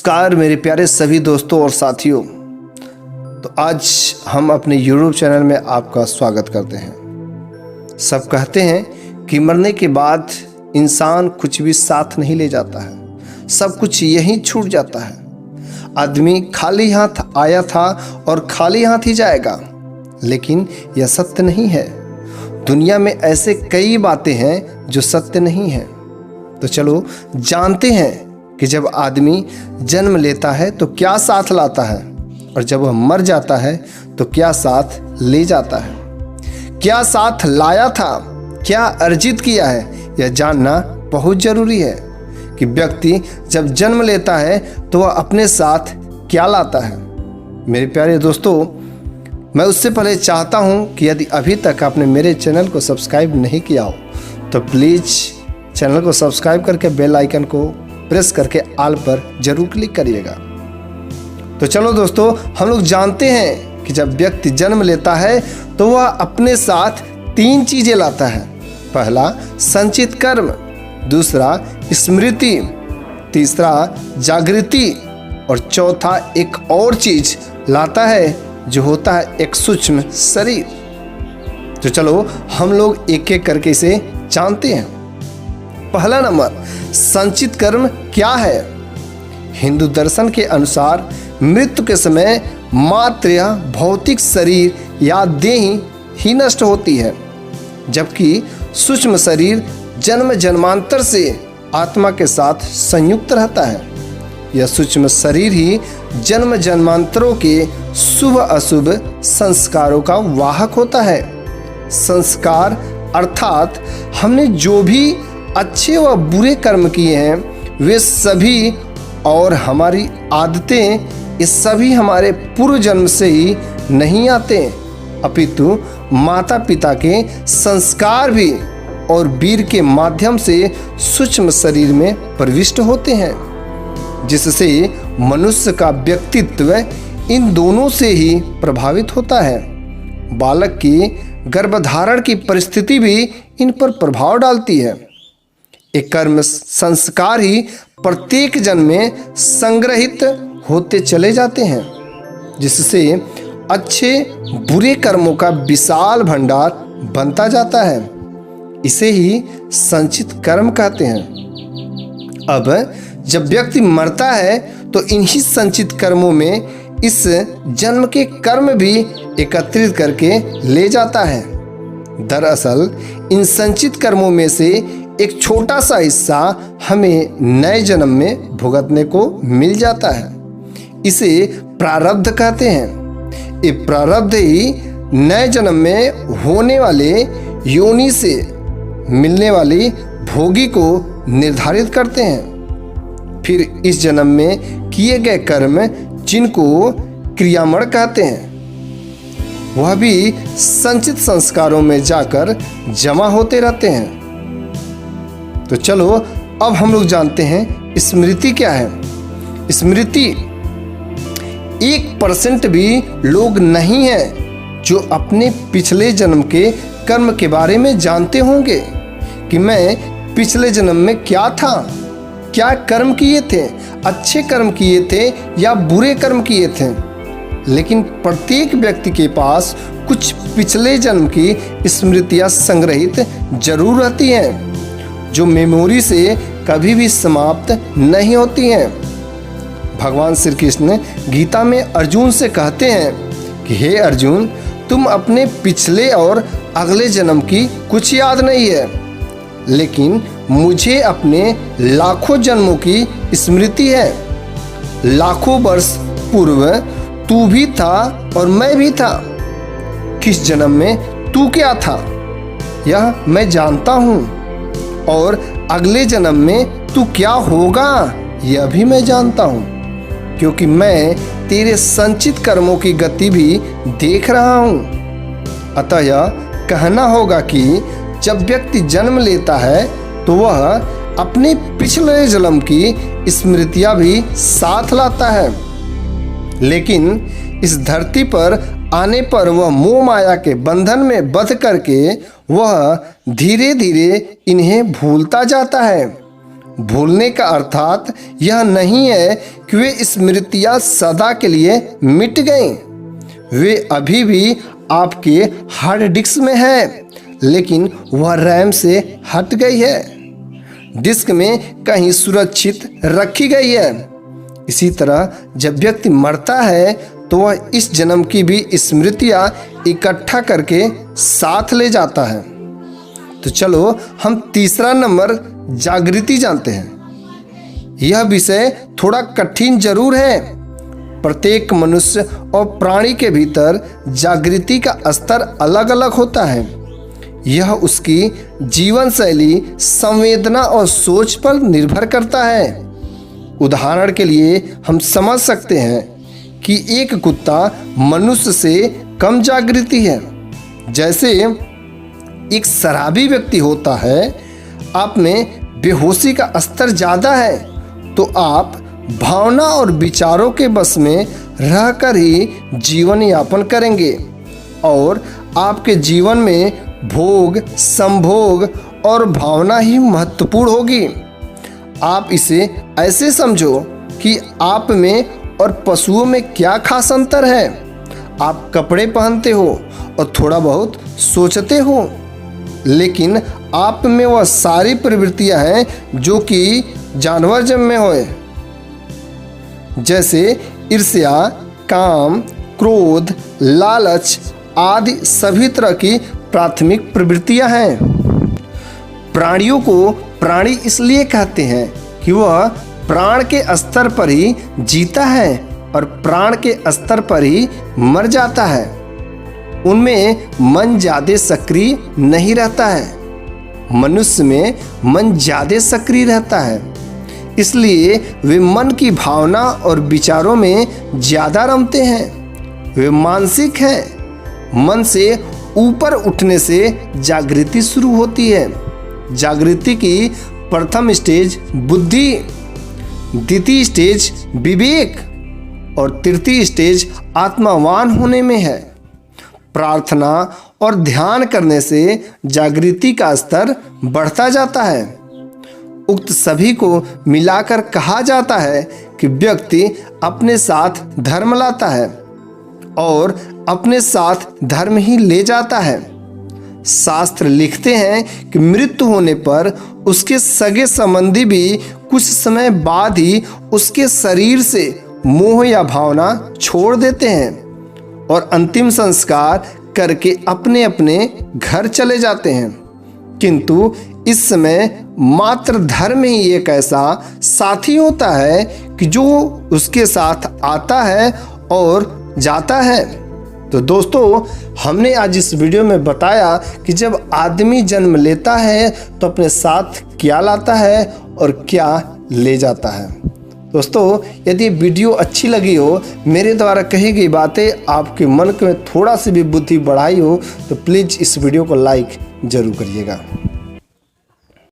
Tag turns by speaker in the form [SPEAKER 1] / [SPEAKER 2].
[SPEAKER 1] नमस्कार मेरे प्यारे सभी दोस्तों और साथियों। तो आज हम अपने YouTube चैनल में आपका स्वागत करते हैं। सब कहते हैं कि मरने के बाद इंसान कुछ भी साथ नहीं ले जाता है, सब कुछ यहीं छूट जाता है। आदमी खाली हाथ आया था और खाली हाथ ही जाएगा, लेकिन यह सत्य नहीं है। दुनिया में ऐसे कई बातें हैं जो सत्य नहीं है। तो चलो जानते हैं कि जब आदमी जन्म लेता है तो क्या साथ लाता है, और जब वह मर जाता है तो क्या साथ ले जाता है। क्या साथ लाया था, क्या अर्जित किया है, यह जानना बहुत जरूरी है कि व्यक्ति जब जन्म लेता है तो वह अपने साथ क्या लाता है। मेरे प्यारे दोस्तों, मैं उससे पहले चाहता हूं कि यदि अभी तक आपने मेरे चैनल को सब्सक्राइब नहीं किया हो तो प्लीज़ चैनल को सब्सक्राइब करके बेल आइकन को प्रेस करके ऑल पर जरूर क्लिक करिएगा। तो चलो दोस्तों, हम लोग जानते हैं कि जब व्यक्ति जन्म लेता है तो वह अपने साथ 3 चीजें लाता है। पहला संचित कर्म, दूसरा स्मृति, तीसरा जागृति, और चौथा एक और चीज लाता है जो होता है एक सूक्ष्म शरीर। तो चलो हम लोग एक एक करके इसे जानते हैं। पहला नंबर, संचित कर्म क्या है। हिंदू दर्शन के अनुसार मृत्यु के समय मात्र यह भौतिक शरीर या देह ही नष्ट होती है, जबकि सूक्ष्म शरीर जन्म जन्मांतर से आत्मा के साथ संयुक्त रहता है। यह सूक्ष्म शरीर ही जन्म जन्मांतरों के शुभ अशुभ संस्कारों का वाहक होता है। संस्कार अर्थात हमने जो भी अच्छे व बुरे कर्म किए हैं वे सभी, और हमारी आदतें, ये सभी हमारे पूर्व जन्म से ही नहीं आते, अपितु माता पिता के संस्कार भी और वीर के माध्यम से सूक्ष्म शरीर में प्रविष्ट होते हैं, जिससे मनुष्य का व्यक्तित्व इन दोनों से ही प्रभावित होता है। बालक की गर्भधारण की परिस्थिति भी इन पर प्रभाव डालती है। एक कर्म संस्कार ही प्रत्येक जन्म में संग्रहित होते चले जाते हैं, जिससे अच्छे बुरे कर्मों का विशाल भंडार बनता जाता है। इसे ही संचित कर्म कहते हैं। अब जब व्यक्ति मरता है तो इन्हीं संचित कर्मों में इस जन्म के कर्म भी एकत्रित करके ले जाता है। दरअसल इन संचित कर्मों में से एक छोटा सा हिस्सा हमें नए जन्म में भुगतने को मिल जाता है। इसे प्रारब्ध कहते हैं। ये प्रारब्ध ही नए जन्म में होने वाले योनि से मिलने वाली भोगी को निर्धारित करते हैं। फिर इस जन्म में किए गए कर्म, जिनको क्रियामण कहते हैं, वह भी संचित संस्कारों में जाकर जमा होते रहते हैं। तो चलो अब हम लोग जानते हैं स्मृति क्या है। स्मृति 1% भी लोग नहीं हैं जो अपने पिछले जन्म के कर्म के बारे में जानते होंगे कि मैं पिछले जन्म में क्या था, क्या कर्म किए थे, अच्छे कर्म किए थे या बुरे कर्म किए थे। लेकिन प्रत्येक व्यक्ति के पास कुछ पिछले जन्म की स्मृतियां संग्रहित जरूर रहती हैं, जो मेमोरी से कभी भी समाप्त नहीं होती हैं। भगवान श्री कृष्ण गीता में अर्जुन से कहते हैं कि हे अर्जुन, तुम अपने पिछले और अगले जन्म की कुछ याद नहीं है, लेकिन मुझे अपने लाखों जन्मों की स्मृति है। लाखों वर्ष पूर्व तू भी था और मैं भी था। किस जन्म में तू क्या था यह मैं जानता हूँ, और अगले जन्म में तू क्या होगा यह भी मैं जानता हूँ, क्योंकि मैं तेरे संचित कर्मों की गति भी देख रहा हूँ। अतः यह कहना होगा कि जब व्यक्ति जन्म लेता है तो वह अपने पिछले जन्म की स्मृतियां भी साथ लाता है, लेकिन इस धरती पर आने पर वह मोह माया के बंधन में बंध करके वह धीरे धीरे इन्हें भूलता जाता है भूलने का अर्थात यह नहीं है कि वे स्मृतियां सदा के लिए मिट गईं। वे अभी भी आपके हार्ड डिस्क में है, लेकिन वह रैम से हट गई है, डिस्क में कहीं सुरक्षित रखी गई है। इसी तरह जब व्यक्ति मरता है तो वह इस जन्म की भी स्मृतियां इकट्ठा करके साथ ले जाता है। तो चलो हम तीसरा नंबर जागृति जानते हैं। यह विषय थोड़ा कठिन जरूर है। प्रत्येक मनुष्य और प्राणी के भीतर जागृति का स्तर अलग अलग होता है। यह उसकी जीवन शैली, संवेदना और सोच पर निर्भर करता है। उदाहरण के लिए हम समझ सकते हैं कि एक कुत्ता मनुष्य से कम जागृति है। जैसे एक शराबी व्यक्ति होता है, आप में बेहोशी का स्तर ज़्यादा है, तो आप भावना और विचारों के बस में रहकर ही जीवन यापन करेंगे और आपके जीवन में भोग, संभोग और भावना ही महत्वपूर्ण होगी। आप इसे ऐसे समझो कि आप में और पशुओं में क्या खास अंतर है। आप कपड़े पहनते हो और थोड़ा बहुत सोचते हो, लेकिन आप में वह सारी प्रवृत्तियां हैं जो कि जानवर जब में होए, जैसे ईर्ष्या, काम, क्रोध, लालच आदि सभी तरह की प्राथमिक प्रवृत्तियां हैं। प्राणियों को प्राणी इसलिए कहते हैं कि वह प्राण के स्तर पर ही जीता है और प्राण के स्तर पर ही मर जाता है। उनमें मन ज्यादा सक्रिय नहीं रहता है। मनुष्य में मन ज्यादा सक्रिय रहता है, इसलिए वे मन की भावना और विचारों में ज्यादा रमते हैं। वे मानसिक हैं। मन से ऊपर उठने से जागृति शुरू होती है। जागृति की प्रथम स्टेज बुद्धि, द्वितीय स्टेज विवेक और तृतीय स्टेज आत्मावान होने में है। प्रार्थना और ध्यान करने से जागृति का स्तर बढ़ता जाता है। उक्त सभी को मिलाकर कहा जाता है कि व्यक्ति अपने साथ धर्म लाता है और अपने साथ धर्म ही ले जाता है। शास्त्र लिखते हैं कि मृत्यु होने पर उसके सगे संबंधी भी कुछ समय बाद ही उसके शरीर से मोह या भावना छोड़ देते हैं और अंतिम संस्कार करके अपने अपने घर चले जाते हैं। किंतु इस समय मात्र धर्म ही एक ऐसा साथी होता है कि जो उसके साथ आता है और जाता है। तो दोस्तों, हमने आज इस वीडियो में बताया कि जब आदमी जन्म लेता है तो अपने साथ क्या लाता है और क्या ले जाता है। दोस्तों, यदि वीडियो अच्छी लगी हो, मेरे द्वारा कही गई बातें आपके मन में थोड़ा सी भी बुद्धि बढ़ाई हो, तो प्लीज़ इस वीडियो को लाइक ज़रूर करिएगा।